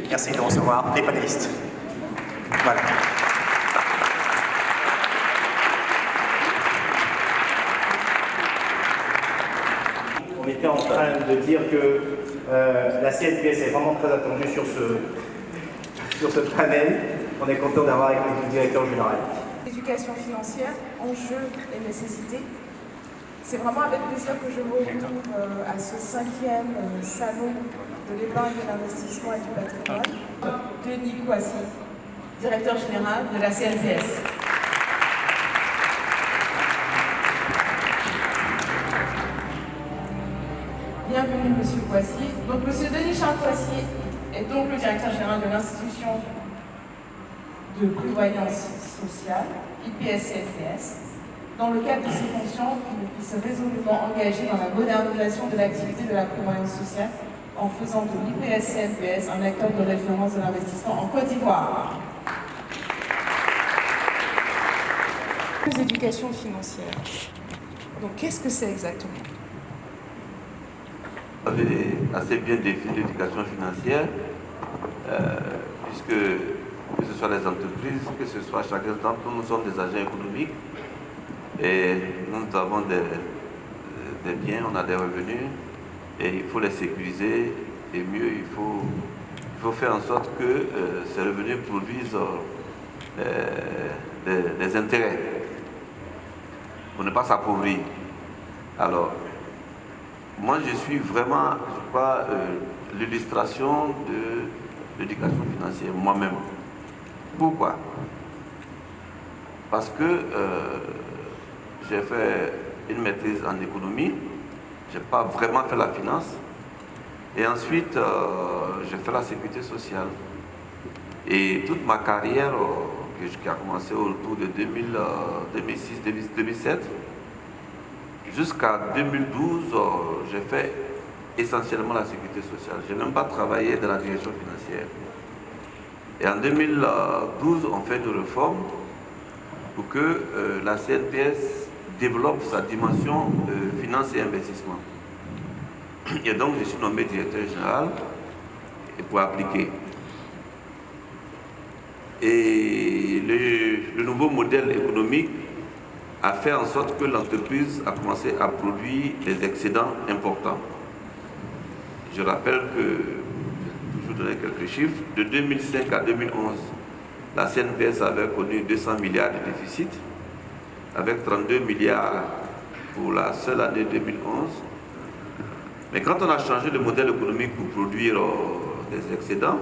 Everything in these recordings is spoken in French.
Merci de recevoir les panélistes. Voilà. On était en train de dire que la CNPS est vraiment très attendue sur ce panel. On est content d'avoir avec le directeur général. L'éducation financière, enjeux et nécessités. C'est vraiment avec plaisir que je vous retrouve à ce 5e salon de l'épargne, de l'investissement et du patrimoine. Denis Kouassi, directeur général de la CNPS. Bienvenue, Monsieur Kouassi. Donc, Monsieur Denis Charles Kouassi est donc le directeur général de l'institution de prévoyance sociale, IPS-CNPS. Dans le cadre de ses fonctions, il s'est résolument engagé dans la modernisation de l'activité de la prévoyance sociale en faisant de l'IPS-CNPS un acteur de référence de l'investissement en Côte d'Ivoire. L'éducation financière. Donc, qu'est-ce que c'est exactement? Vous avez assez bien défini l'éducation financière, puisque que ce soit les entreprises, que ce soit chacun d'entre nous, nous sommes des agents économiques et nous avons des biens, on a des revenus et il faut les sécuriser et mieux, il faut faire en sorte que ces revenus produisent des intérêts pour ne pas s'appauvrir. Alors, moi, je suis vraiment, je crois, l'illustration de l'éducation financière, moi-même. Pourquoi? Parce que j'ai fait une maîtrise en économie, je n'ai pas vraiment fait la finance, et ensuite, j'ai fait la sécurité sociale. Et toute ma carrière, qui a commencé autour de 2006-2007, jusqu'à 2012, j'ai fait essentiellement la sécurité sociale. Je n'ai même pas travaillé dans la direction financière. Et en 2012, on fait une réforme pour que la CNPS développe sa dimension finance et investissement. Et donc, je suis nommé directeur général pour appliquer. Et le nouveau modèle économique a fait en sorte que l'entreprise a commencé à produire des excédents importants. Je rappelle que, je vais toujours donner quelques chiffres, de 2005 à 2011, la CNPS avait connu 200 milliards de déficit, avec 32 milliards pour la seule année 2011. Mais quand on a changé le modèle économique pour produire des excédents,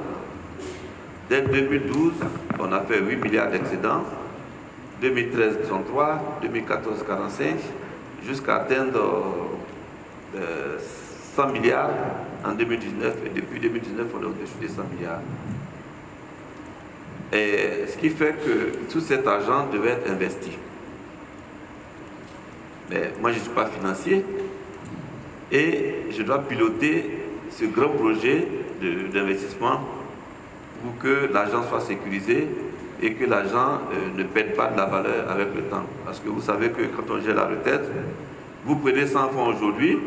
dès 2012, on a fait 8 milliards d'excédents, 2013, 33, 2014, 45, jusqu'à atteindre 100 milliards en 2019. Et depuis 2019, on est au-dessus des 100 milliards. Et ce qui fait que tout cet argent devait être investi. Mais moi, je ne suis pas financier et je dois piloter ce grand projet d'investissement pour que l'argent soit sécurisé et que l'argent ne perde pas de la valeur avec le temps. Parce que vous savez que quand on gère la retraite, vous prenez 100 francs aujourd'hui,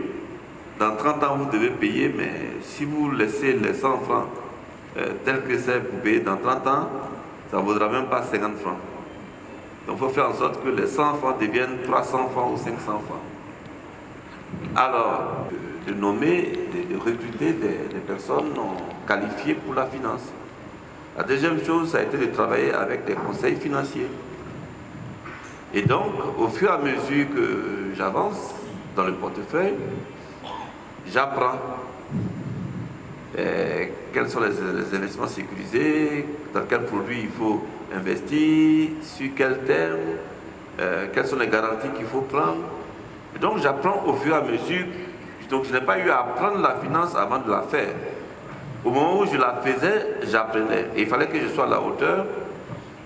dans 30 ans vous devez payer, mais si vous laissez les 100 francs tels que c'est pour payer dans 30 ans, ça ne vaudra même pas 50 francs. Donc il faut faire en sorte que les 100 francs deviennent 300 francs ou 500 francs. Alors, de nommer, de recruter des personnes qualifiées pour la finance. La deuxième chose, ça a été de travailler avec des conseils financiers. Et donc, au fur et à mesure que j'avance dans le portefeuille, j'apprends quels sont les investissements sécurisés, dans quels produits il faut investir, sur quel terme, quelles sont les garanties qu'il faut prendre. Et donc, j'apprends au fur et à mesure. Donc, je n'ai pas eu à apprendre la finance avant de la faire. Au moment où je la faisais, j'apprenais. Et il fallait que je sois à la hauteur,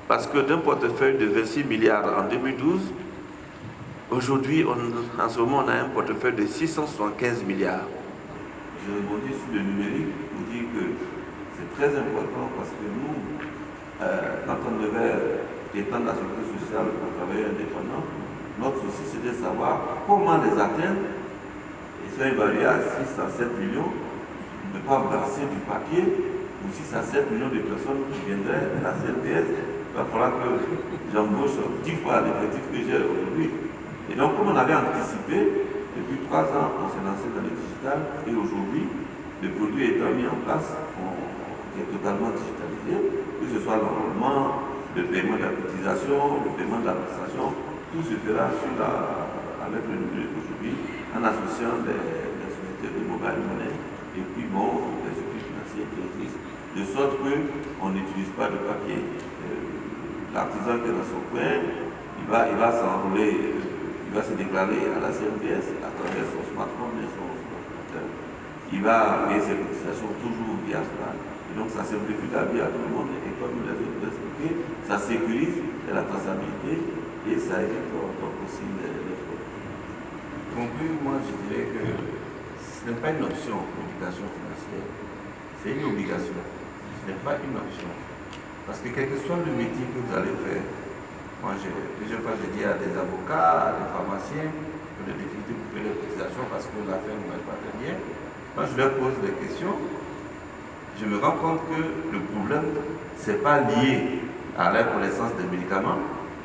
parce que d'un portefeuille de 26 milliards en 2012, aujourd'hui, en ce moment, on a un portefeuille de 675 milliards. Je rebondis sur le numérique pour dire que c'est très important parce que nous, quand on devait étendre la sécurité sociale pour travailler indépendant, notre souci c'est de savoir comment les atteindre. Ils sont évalués à 6 à 7 millions. Ne pas brasser du papier ou 6 à 7 millions de personnes qui viendraient à la CNPS, il va falloir que j'embauche 10 fois l'effectif que j'ai aujourd'hui. Et donc, comme on avait anticipé, depuis 3 ans, on s'est lancé dans le digital et aujourd'hui, le produit étant mis en place, qui est totalement digitalisé, que ce soit l'enrôlement, le paiement de la cotisation, le paiement de l'administration, tout se fera avec le numérique aujourd'hui, en associant les sociétés de mobile money et puis les sociétés financières qui existent, de sorte qu'on n'utilise pas de papier. L'artisan qui est dans son coin, il va s'enrôler, il va se déclarer à la CNPS à travers son smartphone et son ordinateur. Il va payer ses cotisations toujours via cela. Et donc ça simplifie la vie à tout le monde et comme nous l'avons expliqué, ça sécurise la traçabilité et ça évite donc aussi les fraudes. Donc moi je dirais que ce n'est pas une option l'éducation financière, c'est une obligation. Ce n'est pas une option. Parce que quel que soit le métier que vous allez faire, moi plusieurs fois j'ai dit à des avocats, à des pharmaciens, que de difficultés pour payer les cotisations parce que l'affaire ne marche pas très bien. Quand je leur pose des questions, je me rends compte que le problème, ce n'est pas lié à leur connaissance des médicaments,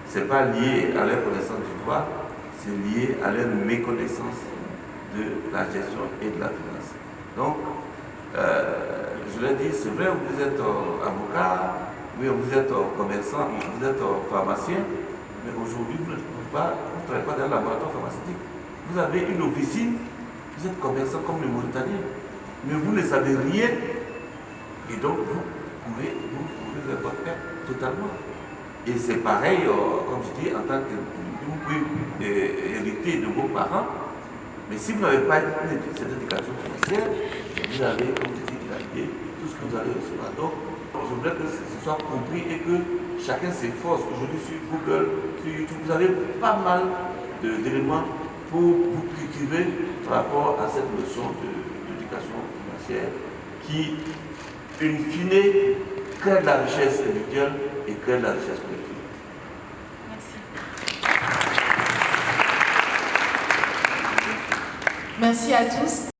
ce n'est pas lié à leur connaissance du droit, c'est lié à leur méconnaissance de la gestion et de la finance. Donc, je leur dis, c'est vrai, vous êtes avocat, oui, vous êtes commerçant, vous êtes pharmacien, mais aujourd'hui, vous ne travaillez pas dans le laboratoire pharmaceutique. Vous avez une officine, vous êtes commerçant comme les Mauritaniens, mais vous ne savez rien. Et donc, vous pouvez votre perte totalement. Et c'est pareil, comme je dis, en tant que vous pouvez hériter de vos parents, mais si vous n'avez pas cette éducation financière, vous avez, comme je dis, dilapidé tout ce que vous allez recevoir. Donc, je voudrais que ce soit compris et que chacun s'efforce. Aujourd'hui, sur Google, sur YouTube, vous avez pas mal d'éléments pour vous cultiver par rapport à cette notion d'éducation financière qui, in fine, crée de la richesse individuelle et crée de la richesse collective. Merci. Merci à tous.